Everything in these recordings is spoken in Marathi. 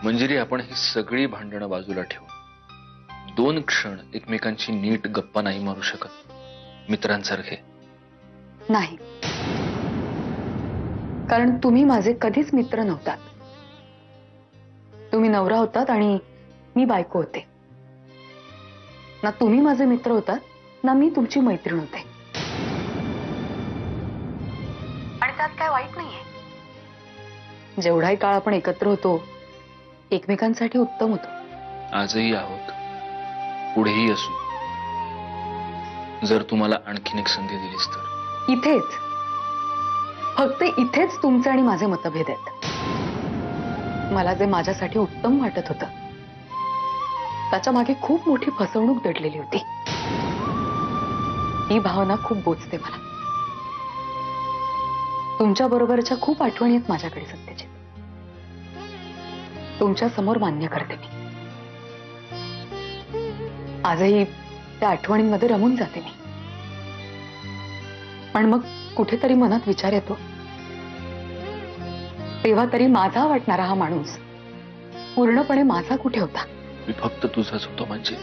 मंजिरी, आपण ही सगळी भांडणं बाजूला ठेवू 2 क्षण एकमेकांची नीट गप्पा नाही मारू शकत मित्रांसारखे? नाही, कारण तुम्ही माझे कधीच मित्र नव्हतात. तुम्ही नवरा होतात आणि मी बायको होते. ना तुम्ही माझे मित्र होतात ना मी तुमची मैत्रीण होते. आणि त्यात काय वाईट नाहीये. जेवढाही काळ आपण एकत्र होतो एकमेकांसाठी उत्तम होतो. आजही आहोत, पुढेही असू, जर तुम्हाला आणखीन एक संधी दिलीस तर. इथेच, फक्त इथेच तुमचे आणि माझे मतभेद आहेत. मला जे माझ्यासाठी उत्तम वाटत होतं त्याच्या मागे खूप मोठी फसवणूक दडलेली होती. ही भावना खूप बोचते मला. तुमच्या बरोबरच्या खूप आठवणी आहेत माझ्याकडे सत्याची. तुमच्या समोर मान्य करते मी. आजही त्या आठवणींमध्ये रमून जाते मी. पण मग कुठेतरी मनात विचार येतो, तेव्हा तरी माझा वाटणारा हा माणूस पूर्णपणे माझा कुठे होता? मी फक्त तुझाच होतो म्हणजे.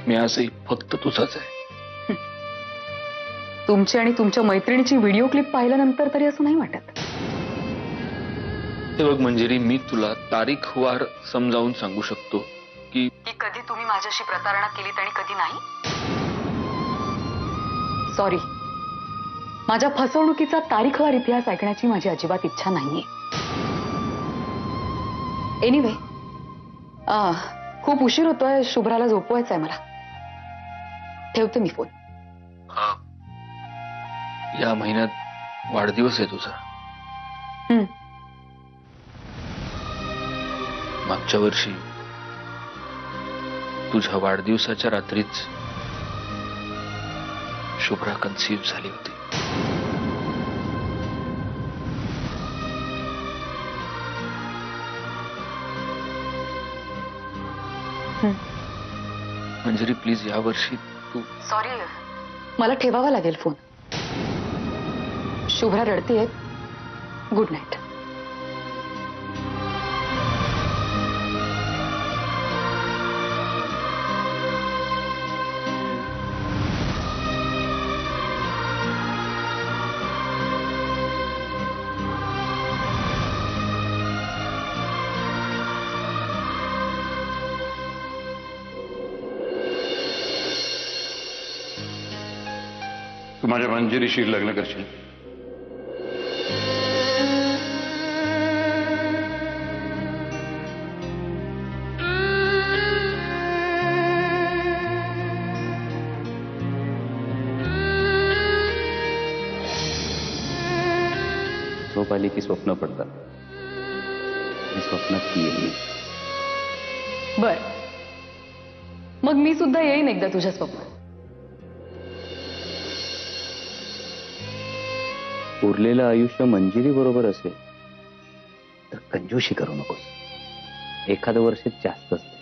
मी आजही फक्त तुझाच आहे. तुमची आणि तुमच्या मैत्रिणीची व्हिडिओ क्लिप पाहिल्यानंतर तरी असं नाही वाटत. हे बघ मंजिरी, मी तुला तारीखवार समजावून सांगू शकतो की कधी तुम्ही माझ्याशी प्रतारणा केलीत आणि कधी नाही. सॉरी, माझ्या फसवणुकीचा तारीखवार इतिहास ऐकण्याची माझी अजिबात इच्छा नाहीये. एनिवे, खूप उशीर होतोय. शुभ्राला झोपवायचंय मला. ठेवते मी फोन. या महिन्यात वाढदिवस आहे तुझा. मागच्या वर्षी तुझ्या वाढदिवसाच्या रात्रीच शुभ्रा कन्सीव्ह झाली होती. मंजिरी प्लीज, या वर्षी तू. सॉरी, मला ठेवावा लागेल फोन. शुभ्रा रडतीये. Good night. तू माझ्या मंजिरीशी लग्न करशील? झोप आली की स्वप्न पडतात. आणि स्वप्नात ती येईल. बर, मग मी सुद्धा येईन एकदा तुझ्या स्वप्नात. उरलेलं आयुष्य मंजिरी बरोबर असेल तर कंजूशी करू नकोस. एखादं वर्ष जास्त असते.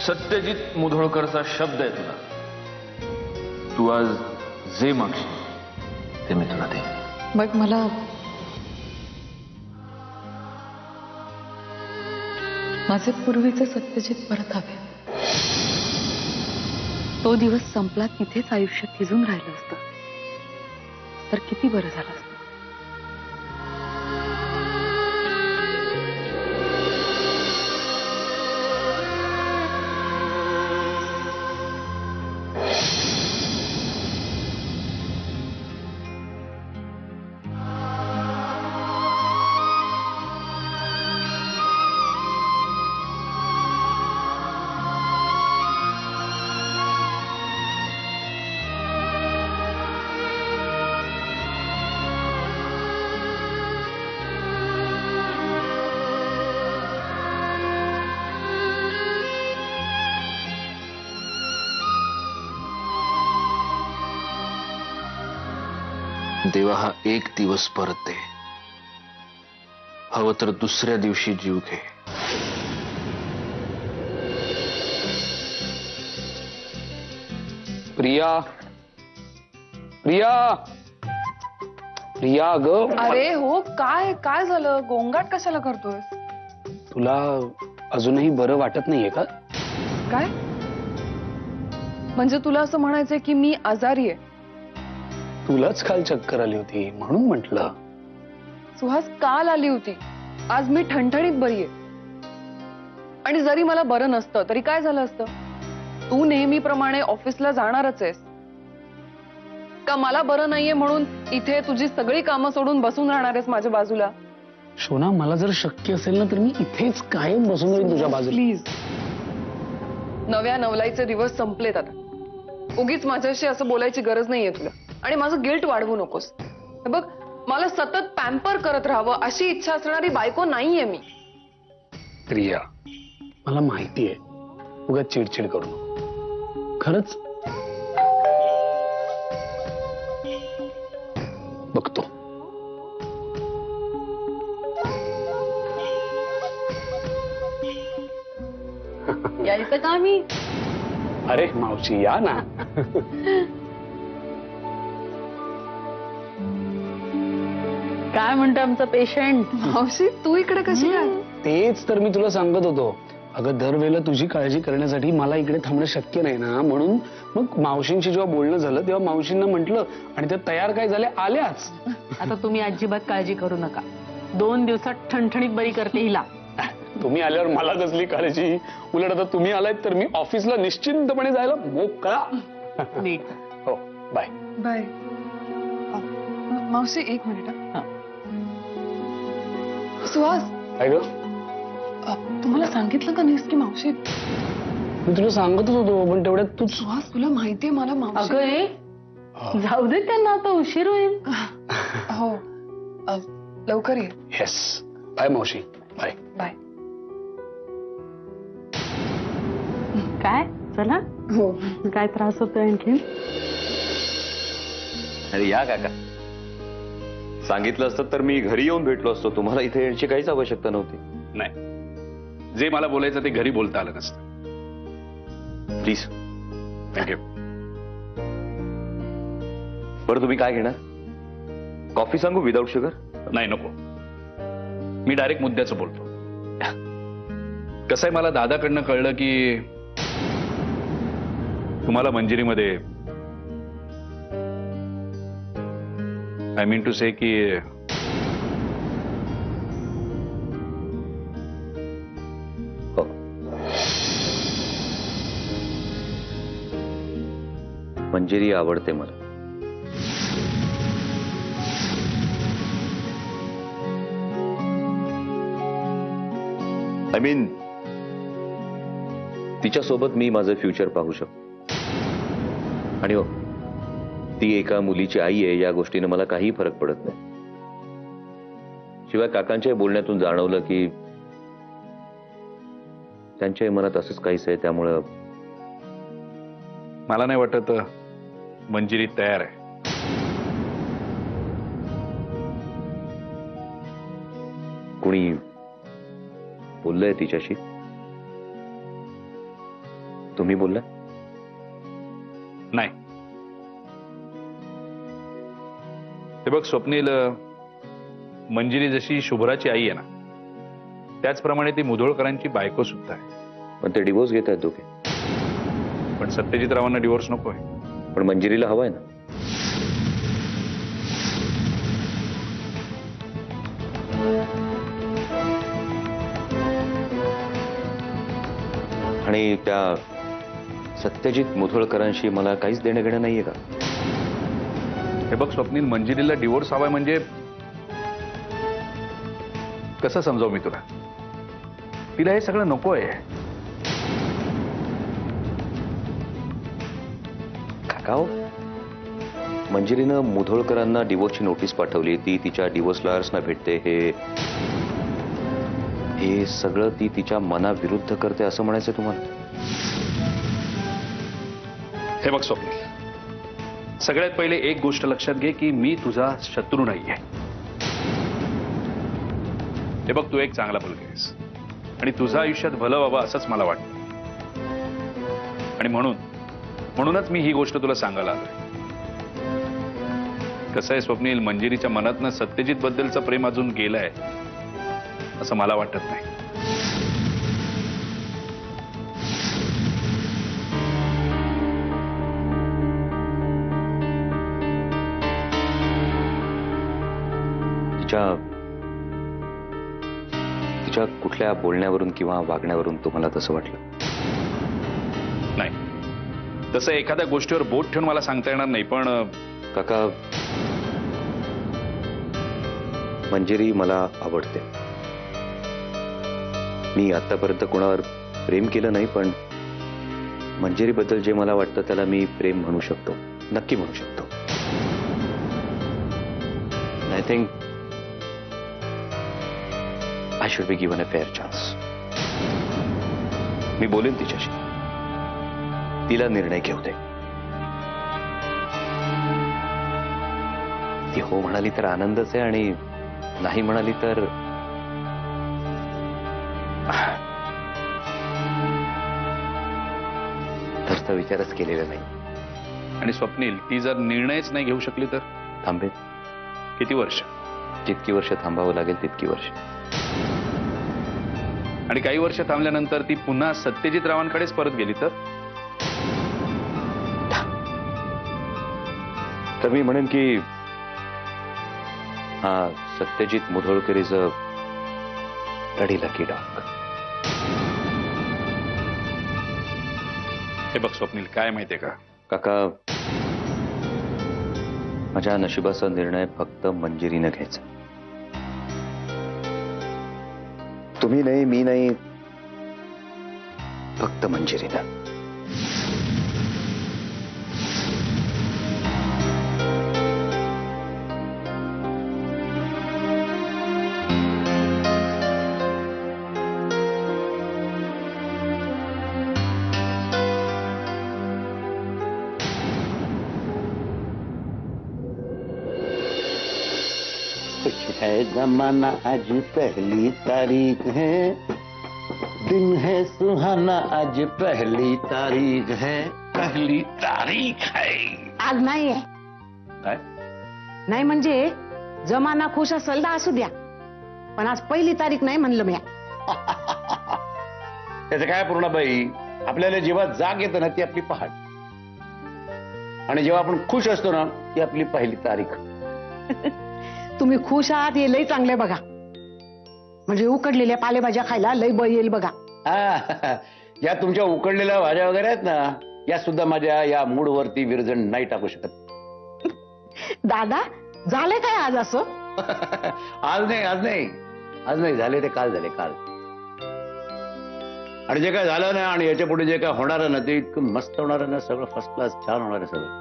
सत्यजित मुधोळकरचा शब्द आहे तुला. तू आज जे मागशील ते मी तुला दे. मग मला माझे पूर्वीचे सत्यजित परत हवे. तो दिवस संपला, तिथेच आयुष्य थिजून राहिलं असतं तर किती बरं झालं असतं. देवा हा एक दिवस परत दे, हवं तर दुसऱ्या दिवशी जीव घे. प्रिया, प्रिया, प्रिया ग. अरे हो, काय काय झालं? गोंगाट कशाला करतोय? तुला अजूनही बरं वाटत नाहीये का? काय म्हणजे तुला असं म्हणायचंय की मी आजारी आहे? तुलाच काल चक्कर आली होती म्हणून म्हटलं. सुहास, काल आली होती, आज मी ठणठणीत बरी आहे. आणि जरी मला बरं नसतं तरी काय झालं असतं? तू नेहमीप्रमाणे ऑफिसला जाणारच आहेस का? मला बरं नाहीये म्हणून इथे तुझी सगळी कामं सोडून बसून राहणार आहेस माझ्या बाजूला? शोना, मला जर शक्य असेल ना तर मी इथेच कायम बसून राहीन तुझ्या बाजूला. प्लीज. नव्या नवलाईचे दिवस संपलेत आता. उगीच माझ्याशी असं बोलायची गरज नाहीये तुला. आणि माझं गिल्ट वाढवू नकोस. हे बघ, मला सतत पॅम्पर करत राहावं अशी इच्छा असणारी बायको नाहीये मी. प्रिया, मला माहितीये उगाच चिडचिड करू नको. खरंच बघतो. यायचं का मी? अरे मावशी, या ना. काय म्हणतो आमचं पेशंट? मावशी, तू इकडे कशी काय? तेच तर मी तुला सांगत होतो. अगं, दरवेळेला तुझी काळजी करण्यासाठी मला इकडे थांबणं शक्य नाही ना, म्हणून मग मावशींशी जेव्हा बोलणं झालं तेव्हा मावशींना म्हटलं आणि त्या तयार काय झाल्या, आल्याच. आता तुम्ही अजिबात काळजी करू नका. 2 दिवसात ठणठणीत बरी करते हिला. तुम्ही आल्यावर मला कसली काळजी? उलट आता तुम्ही आलात तर मी ऑफिसला निश्चिंतपणे जायला मोकळा. नीट. हो, बाय. बाय. मावशी, एक मिनिट. सुहास, काय ग? तुम्हाला सांगितलं का नाहीस की मावशी? मी तुला सांगतच होतो, पण तेवढ्यात तू. सुहास, तुला माहितीये मला मावशी. अगं ए, जाऊ दे त्यांना, आता उशीर होईल. हो, लवकर ये. येस. बाय मावशी. बाय. बाय. काय चला, हो. काय त्रास होतोय आणखी? अरे या काका, सांगितलं असतं तर मी घरी येऊन भेटलो असतो. तुम्हाला इथे यायची काहीच आवश्यकता नव्हती. नाही, जे मला बोलायचं ते घरी बोलता आलं नसतं. प्लीज. थँक्यू. बरं, तुम्ही काय घेणार? कॉफी सांगू विदाऊट शुगर? नाही, नको. मी डायरेक्ट मुद्द्याचं बोलतो. कसं आहे, मला दादाकडनं कळलं की तुम्हाला मंजिरीमध्ये, आय मीन टू से की हो. मंजिरी आवडते मला. आय मीन, तिच्यासोबत मी माझं फ्युचर पाहू शकतो. आणि हो, ती एका मुलीची आई आहे या गोष्टीने मला काही फरक पडत नाही. शिवाय काकांच्या बोलण्यातून जाणवलं की त्यांच्याही मनात असंच काहीच आहे. त्यामुळं मला नाही वाटत मंजिरी तयार आहे. कुणी बोललंय तिच्याशी? तुम्ही बोलला? नाही. हे बघ स्वप्नील, मंजिरी जशी शुभ्राची आई आहे ना, त्याचप्रमाणे ती मुधोळकरांची बायको सुद्धा आहे. पण ते डिवोर्स घेत आहेत दोघे. पण सत्यजित रावांना डिवोर्स नकोय. पण मंजिरीला हवाय ना. आणि त्या सत्यजित मुधोळकरांशी मला काहीच देणं घेणं नाहीये का? हे बघ स्वप्नील, मंजिरीला डिवोर्स हवाय म्हणजे कसं समजावं मी तुला? तिला हे सगळं नकोय. काका, मंजिरीनं मुधोळकरांना डिवोर्सची नोटीस पाठवली. ती तिच्या डिवोर्स लॉयर्सना भेटते. हे सगळं ती तिच्या मनाविरुद्ध करते असं म्हणायचं तुम्हाला? हे बघ स्वप्नील, सगळ्यात पहिले एक गोष्ट लक्षात घे की मी तुझा शत्रू नाहीये. हे बघ, तू एक चांगला मुलगा आहेस आणि तुझं आयुष्यात भलं व्हावं असंच मला वाटतं. आणि म्हणूनच मी ही गोष्ट तुला सांगायला आलोय. कसं आहे स्वप्नील, मंजिरीच्या मनातनं सत्यजित बद्दलचं प्रेम अजून गेलंय असं मला वाटत नाही. तिच्या कुठल्या बोलण्यावरून किंवा वागण्यावरून तुम्हाला तसं वाटलं? नाही, तसं एखाद्या गोष्टीवर बोट ठेवून मला सांगता येणार नाही, पण काका, मंजिरी मला आवडते. मी आतापर्यंत कोणावर प्रेम केलं नाही, पण मंजिरीबद्दल जे मला वाटतं त्याला मी प्रेम म्हणू शकतो, नक्की म्हणू शकतो. I think I should be given a fair chance. मी बोलेन तिच्याशी, तिला निर्णय घेऊ दे. ती हो म्हणाली तर आनंदच आहे, आणि नाही म्हणाली तर तसा विचारच केलेला नाही. आणि स्वप्नील, ती जर निर्णयच नाही घेऊ शकली तर थांबेल. किती वर्ष? जितकी वर्ष थांबावं लागेल तितकी वर्ष. आणि काही वर्ष थांबल्यानंतर ती पुन्हा सत्यजित रावांकडेच परत गेली तर मी म्हणेन की हा Satyajit Mudholkar is a ruddy lucky dog. हे बघ स्वप्नील, काय माहितीये का काका, माझ्या नशिबाचा निर्णय फक्त मंजिरीनं घ्यायचा. तुम्ही नाही, मी नाही, फक्त मंजिरीनं. कुछ है जमाना आज पहली तारीख है, दिन है सुहाना आज पहली तारीख है, पहली तारीख है. आज नाहीये. काय? नाही म्हणजे जमाना खुश असेल तर असू द्या, पण आज पहिली तारीख नाही म्हणलं मी. त्याचं काय पूर्णाबाई, आपल्याला जेव्हा जाग येतं ना ती आपली पहाट, आणि जेव्हा आपण खुश असतो ना ती आपली पहिली तारीख. तुम्ही खुश आहात हे लई चांगले बघा, म्हणजे उकडलेल्या पालेभाज्या खायला लई बळ येईल बघा. या तुमच्या उकडलेल्या भाज्या वगैरे आहेत ना, या सुद्धा माझ्या या मूडवरती विरजण नाही टाकू शकत. दादा, झाले काय आज असं? आज नाही झाले, ते काल झाले, काल. आणि जे काय झालं ना, आणि याच्या पुढे जे काय होणार आहे ना, ते इतकं मस्त होणार आहे ना, सगळं फर्स्ट क्लास छान होणार आहे सगळं.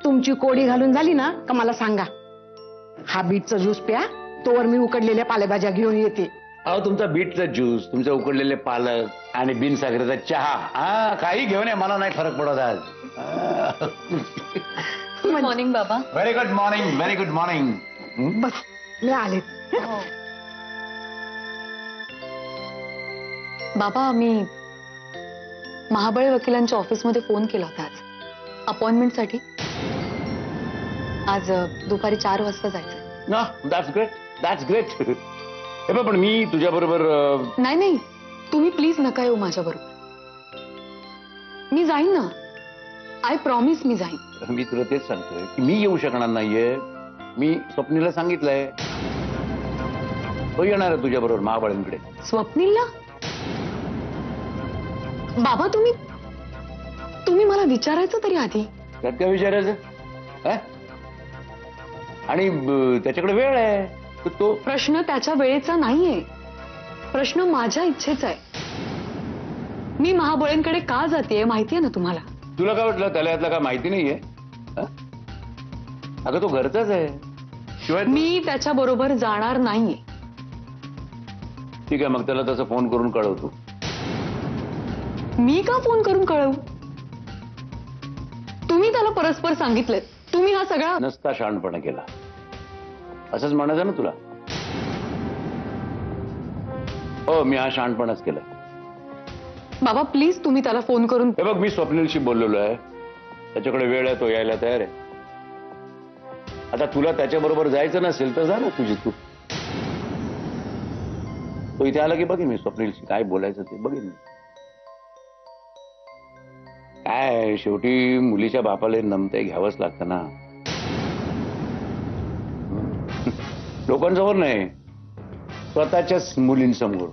तुमची कोडी घालून झाली ना का मला सांगा, हा बीटचा ज्यूस प्या, तोवर मी उकडलेल्या पालेभाज्या घेऊन येते. अहो, तुमचा बीटचा ज्यूस, तुमचे उकडलेले पालक आणि बिनसाखरेचा चहा, काही घेऊन ये, मला नाही फरक पडत आज. गुड मॉर्निंग बाबा. Very good morning, very good morning. बस मी आले. बाबा, मी महाबळे वकिलांच्या ऑफिसमध्ये फोन केला होता आज अपॉइंटमेंटसाठी. आज दुपारी 4 वाजता जायचंय. ना, दॅट्स ग्रेट, दॅट्स ग्रेट. हे बघ, पण मी तुझ्या बरोबर. नाही, तुम्ही प्लीज नका येऊ माझ्या बरोबर. मी जाईन ना, आय प्रॉमिस मी जाईन. मी तुला तेच सांगतोय की मी येऊ शकणार नाहीये. मी स्वप्नीला सांगितलंय, तो येणार आहे तुझ्या बरोबर महाबळींकडे. स्वप्नीलला? बाबा, तुम्ही मला विचारायचं तरी आधी. त्यात काय विचारायचं? आणि त्याच्याकडे वेळ आहे, तो प्रश्न त्याच्या वेळेचा नाहीये, प्रश्न माझ्या इच्छेचा आहे. मी महाबळेंकडे का जाते माहितीये ना तुम्हाला? तुला काय वाटलं त्याला यातलं काय माहिती नाहीये? अगं, तो घरचाच आहे. शिवाय मी त्याच्या बरोबर जाणार नाहीये. ठीक आहे, मग त्याला तसं फोन करून कळवतो. मी का फोन करून कळवू? तुम्ही त्याला परस्पर सांगितलंय, तुम्ही हा सगळा नसता शहाणपणा केला असंच म्हणायचं ना तुला. हो, मी हा शहाणपणाच केला. बाबा प्लीज तुम्ही त्याला फोन करून. हे बघ, मी स्वप्नीलशी बोललेलो आहे, त्याच्याकडे वेळ आहे, तो यायला तयार आहे. आता तुला त्याच्याबरोबर जायचं नसेल तर जा ना तुझी तू. तो इथे आला की बघेन मी स्वप्नीलशी काय बोलायचं ते बघेन मी. काय शेवटी मुलीच्या बापाला नमते घ्यावंच लागतं ना. लोकांसमोर नाही, स्वतःच्याच मुलींसमोर.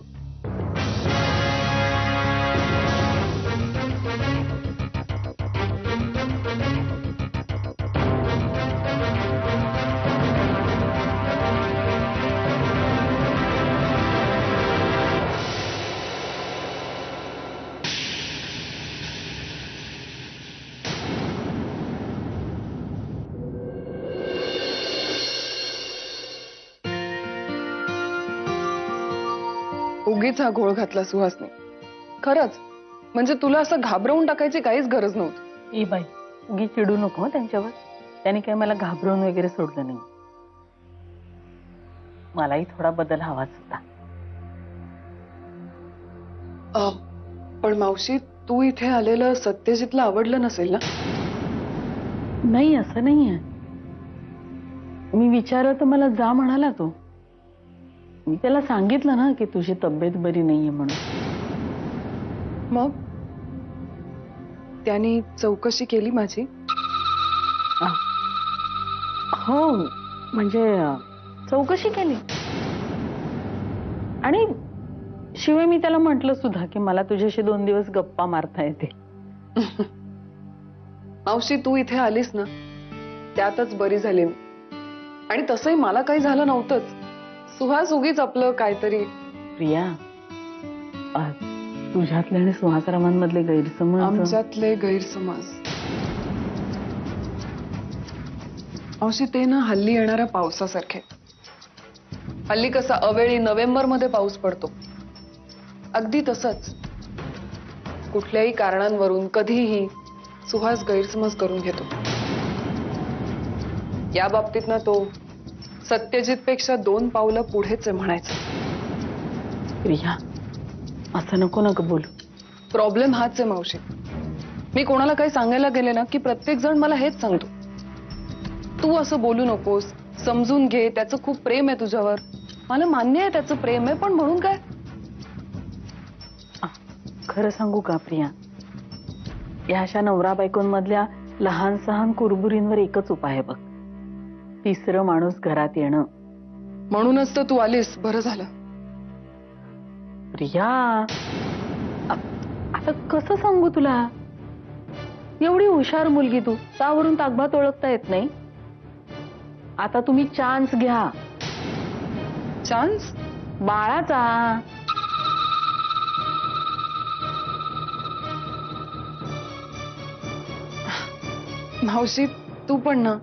उगीच हा घोळ घातला सुहासने. खरंच म्हणजे तुला असं घाबरवून टाकायची काहीच गरज नव्हती. ए बाई, उगी चिडू नको हं त्यांच्यावर. त्याने काय मला घाबरवून वगैरे सोडलं नाही. मलाही थोडा बदल हवाच होता. पण मावशी, तू इथे आलेलं सत्यजितला आवडलं नसेल ना? नाही, असं नाहीये. मी विचारलं तर मला जा म्हणाला तो. मी त्याला सांगितलं ना की तुझी तब्येत बरी नाहीये म्हणून. मग त्यांनी चौकशी केली माझी? हो, म्हणजे चौकशी केली. आणि शिवाय मी त्याला म्हटलं सुद्धा की मला तुझ्याशी 2 दिवस गप्पा मारता येते. मावशी, तू इथे आलीस ना त्यातच बरी झाली मी. आणि तसंही मला काही झालं नव्हतंच. सुहास उगीच आपलं काहीतरी. प्रिया, तुझ्यातले आणि सुहासरावांमधले गैरसमज. आमच्यातले गैरसमज मावशी, ते ना हल्ली येणाऱ्या पावसासारखे. हल्ली कसा अवेळी नोव्हेंबर मध्ये पाऊस पडतो, अगदी तसंच कुठल्याही कारणांवरून कधीही सुहास गैरसमज करून घेतो. या बाबतीत ना तो सत्यजित पेक्षा 2 पावलं पुढेच आहे म्हणायचं. प्रिया, असं नको ना ग बोलू. प्रॉब्लेम हाच आहे मावशी. मी कोणाला काही सांगायला गेले ना की प्रत्येक जण मला हेच सांगतो, तू असं बोलू नकोस, समजून घे, त्याचं खूप प्रेम आहे तुझ्यावर. मला मान्य आहे त्याचं प्रेम आहे, पण म्हणून काय? खरं सांगू का प्रिया, या अशा नवरा बायकोंमधल्या लहान सहान कुरबुरींवर एकच उपाय आहे बघ. 3रं माणूस घरात येणं. म्हणूनच तर तू आलीस, बरं झालं. प्रिया, आता कसं सांगू तुला? एवढी हुशार मुलगी तू, सावरून ताकभात ओळखता येत नाही? आता तुम्ही चान्स घ्या. चान्स? बाळाचा. मावशी, तू पण ना.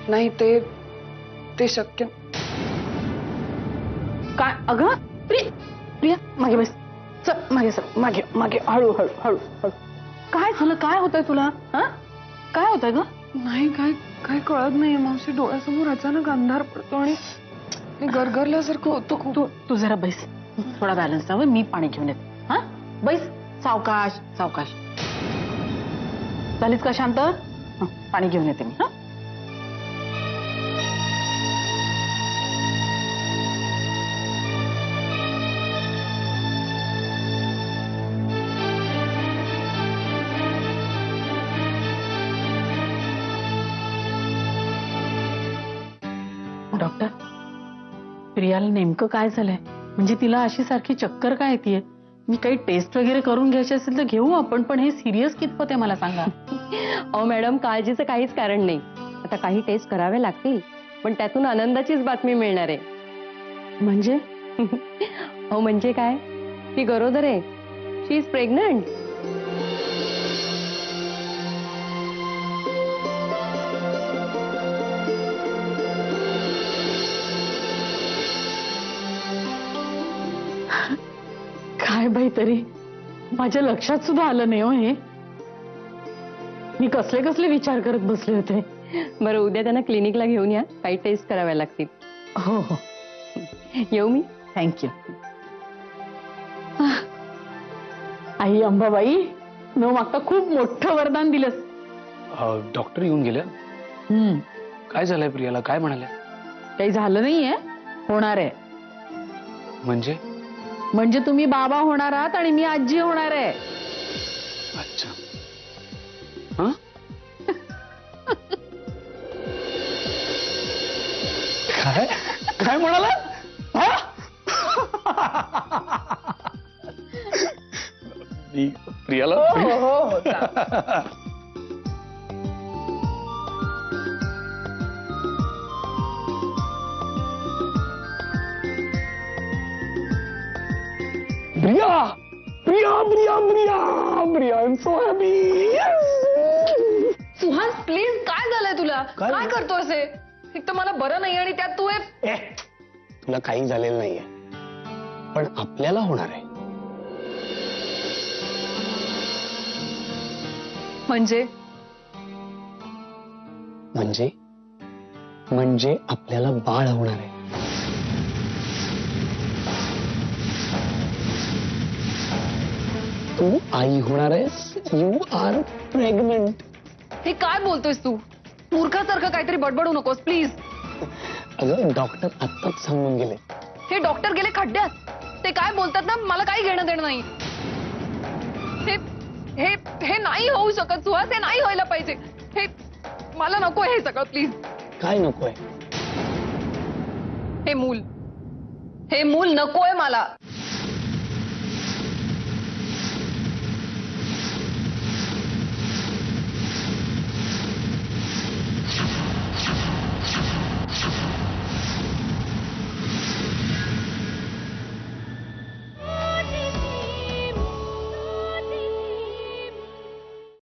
नाही, ते शक्य. काय अगं? प्रिया, मागे बस. चल मागे, सर मागे मागे, हळू हळू हळू हळू. काय झालं? काय होतंय तुला? हा, काय होतंय ग? नाही, काय कळत नाहीये मावशी. डोळ्यासमोर अचानक अंधार पडतो आणि गरगरल्यासारखं होतं. तू जरा बैस, थोडा बॅलन्स हवं. मी पाणी घेऊन येते. हा, बैस. सावकाश सावकाश. झालीच का शांत? पाणी घेऊन येते मी. हा, डॉक्टर, प्रियाला नेमकं काय झालंय? म्हणजे तिला अशी सारखी चक्कर काय येतेय? मी काही टेस्ट वगैरे करून घ्यायचे असेल तर घेऊ आपण, पण हे सिरियस कितपत आहे मला सांगा. अहो मॅडम, काळजीचं काहीच कारण नाही. आता काही टेस्ट करावे लागतील, पण त्यातून आनंदाचीच बातमी मिळणार आहे. म्हणजे? अहो म्हणजे काय, ती गरोदर आहे. शी इज प्रेग्नंट. काय बाई, तरी माझ्या लक्षात सुद्धा आलं नाही हो हे. मी कसले कसले विचार करत बसले होते. बरं उद्या त्यांना क्लिनिकला घेऊन या, काही टेस्ट कराव्या लागतील. हो हो, येऊ मी? थँक्यू. आई अंबाबाई, न मागता खूप मोठं वरदान दिलंस. डॉक्टर येऊन गेले. काय झालंय प्रियाला, काय म्हणाले? काही झालं नाहीये, होणार आहे. म्हणजे तुम्ही बाबा होणार आहात आणि मी आजी होणार आहे. अच्छा. हा? काय काय म्हणाला? प्रियाला Priya Priya Priya Priya Priya I am so happy. Suhas please, काय झालंय तुला? काय करतोयस हे? एक तर मला बरं नाही आणि त्यात तू हे. तुला काही झालेलं नाहीये, पण आपल्याला होणार आहे. म्हणजे म्हणजे म्हणजे आपल्याला बाळ होणार आहे. तू आई होणार आहेस. You are pregnant. हे काय बोलतोयस तू? मूर्खासारखं काहीतरी बडबडू नकोस प्लीज. अगं डॉक्टर आत्ताच सांगून गेले. हे डॉक्टर गेले खड्ड्यात. ते काय बोलतात ना, मला काही घेणं देणं नाही. हे हे हे नाही होऊ शकत सुहास, हे नाही व्हायला पाहिजे. हे मला नकोय हे सगळं प्लीज. काय नकोय? हे मूल नकोय मला.